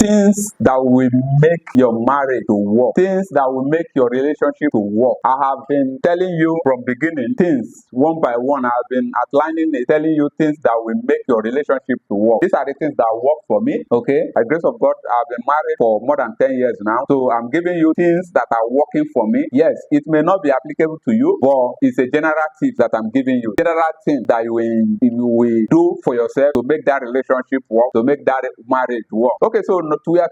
things that will make your marriage to work, things that will make your relationship to work. I have been telling you from beginning things one by one. I have been outlining it, telling you things that will make your relationship to work. These are the things that work for me. Okay, by the grace of God, I've been married for more than 10 years now, so I'm giving you things that are working for me. Yes, it may not be applicable to you, but it's a general tip that I'm giving you, general thing that you will do for yourself to make that relationship work, to make that marriage work. Okay, so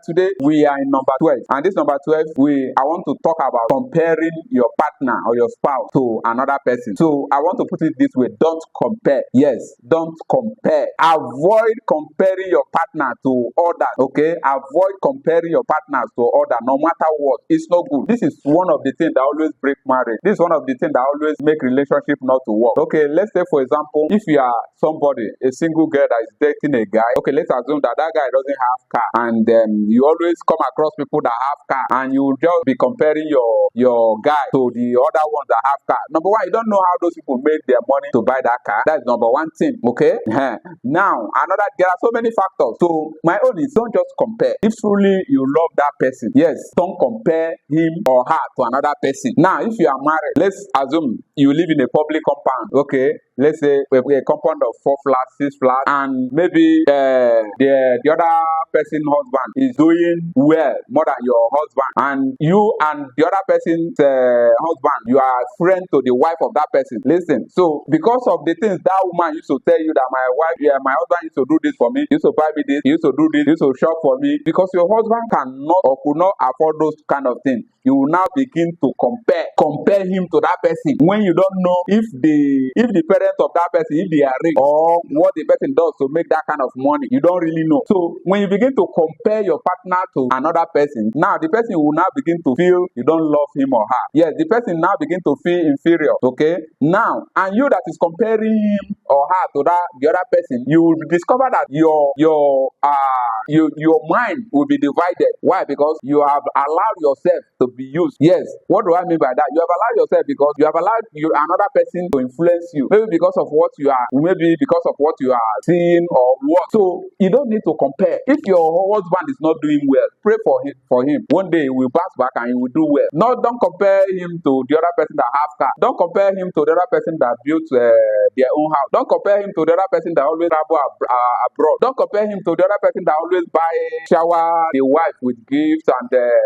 today we are in number 12, and this number 12, I want to talk about comparing your partner or your spouse to another person. So I want to put it this way: don't compare. Yes, don't compare. Avoid comparing your partner to others. Okay, avoid comparing your partners to others, no matter what. It's not good. This is one of the things that always break marriage. This is one of the things that always make relationship not to work. Okay, let's say for example, if you are somebody, a single girl that is dating a guy. Okay, let's assume that guy doesn't have car, and you always come across people that have car, and you will just be comparing your guy to the other ones that have car. Number one, you don't know how those people made their money to buy that car. That's number one thing. Okay. Now there are so many factors. So my own is, don't just compare. If truly you love that person, yes, don't compare him or her to another person. Now, if you are married, let's assume you live in a public compound. Okay, let's say a compound of 4 flats, 6 flats, and maybe the other person's husband is doing well more than your husband, and you and the other person's husband, you are friend to the wife of that person. Listen, so because of the things that woman used to tell you that my husband used to do this for me, used to buy me this, he used to do this, he used to shop for me, because your husband cannot or could not afford those kind of things, you will now begin to compare him to that person, when you don't know if the parents of that person, if they are rich, or what the person does to make that kind of money. You don't really know. So when you begin to compare your partner to another person, now the person will now begin to feel you don't love him or her. Yes, the person now begin to feel inferior. Okay, now, and you that is comparing him or her to the other person, you will discover that your mind will be divided. Why? Because you have allowed yourself to be used. Yes, what do I mean by that? You have allowed yourself because you have allowed another person to influence you, maybe because of what you are, maybe because of what you are seeing or what. So you don't need to compare. If your husband is not doing well, pray for him. One day he will bounce back and he will do well. No, don't compare him to the other person that have car. Don't compare him to the other person that built their own house. Don't compare him to the other person that always travel abroad. Don't compare him to the other person that always shower the wife with gifts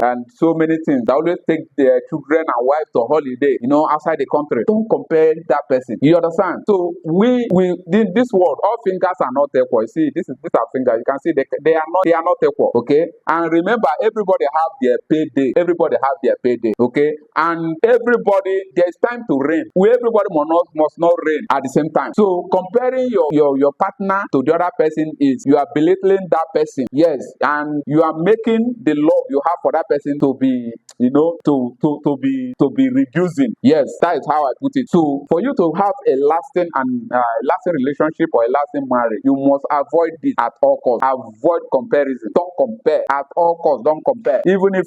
and so many things. That always take their children and wife to holiday, outside the country. Don't compare that person. You understand? So we in this world, all fingers are not equal. You see, these are fingers. You can see they are not equal. Okay, and remember, everybody have their payday. Everybody have their payday. Okay, and everybody, there's time to reign. Everybody must not reign at the same time. So comparing your partner to the other person is you are belittling that person. Yes, and you are making the love you have for that person to be to be reducing. Yes, that is how I put it. So for you to have a lasting relationship or a lasting marriage, you must avoid this at all costs. Avoid comparison. Don't compare at all costs. Don't compare. Even if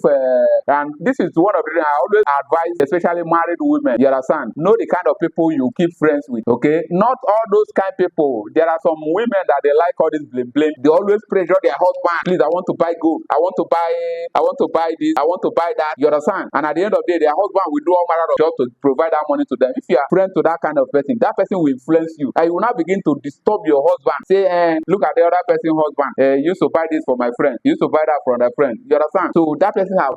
and this is one of the things I always advise, especially married women. You understand? Know the kind of people you keep friends with. Okay, not all those kind of people. There are some women that they like all this blame. They always pressure their husband. Please, I want to buy gold. I want to buy this. I want to buy that. You understand? And at the end of the day, their husband will do all manner of jobs to provide that money to them. If you are friend to that kind of person, that person will influence you, and you will now begin to disturb your husband. Say, look at the other person's husband. You used to buy this for my friend. You used to buy that for their friend. You understand? So that person has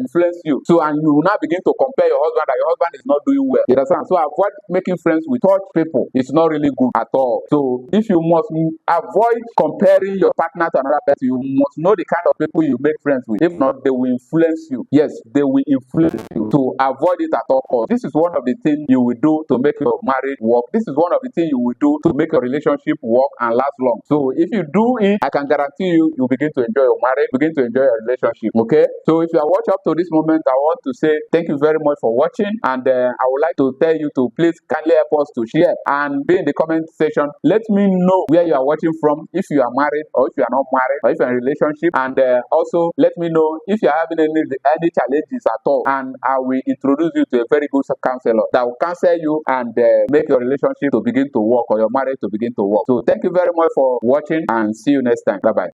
influenced you. So, and you will now begin to compare your husband that your husband is not doing well. You understand? So avoid making friends with such people. It's not really good at all. So if you must avoid comparing your partner to another person, you must know the kind of people you make friends with. If not, they will influence you. Yes, they will influence you. To avoid it at all costs. This is one of the things you will do to make your marriage work. This is one of the things you will do to make your relationship work and last long. So if you do it, I can guarantee you begin to enjoy your marriage, begin to enjoy your relationship. Okay? So if you are watching up to this moment, I want to say thank you very much for watching, and I would like to tell you to please kindly help us to share and be in the comment section. Let me know where you are watching from, if you are married or if you are not married, or if you are in a relationship, and also let me know if you are having any challenges at all, and I will introduce you to a very good counselor that will counsel you and make your relationship to begin to work, or your marriage to begin to work. So thank you very much for watching, and see you next time. Bye bye.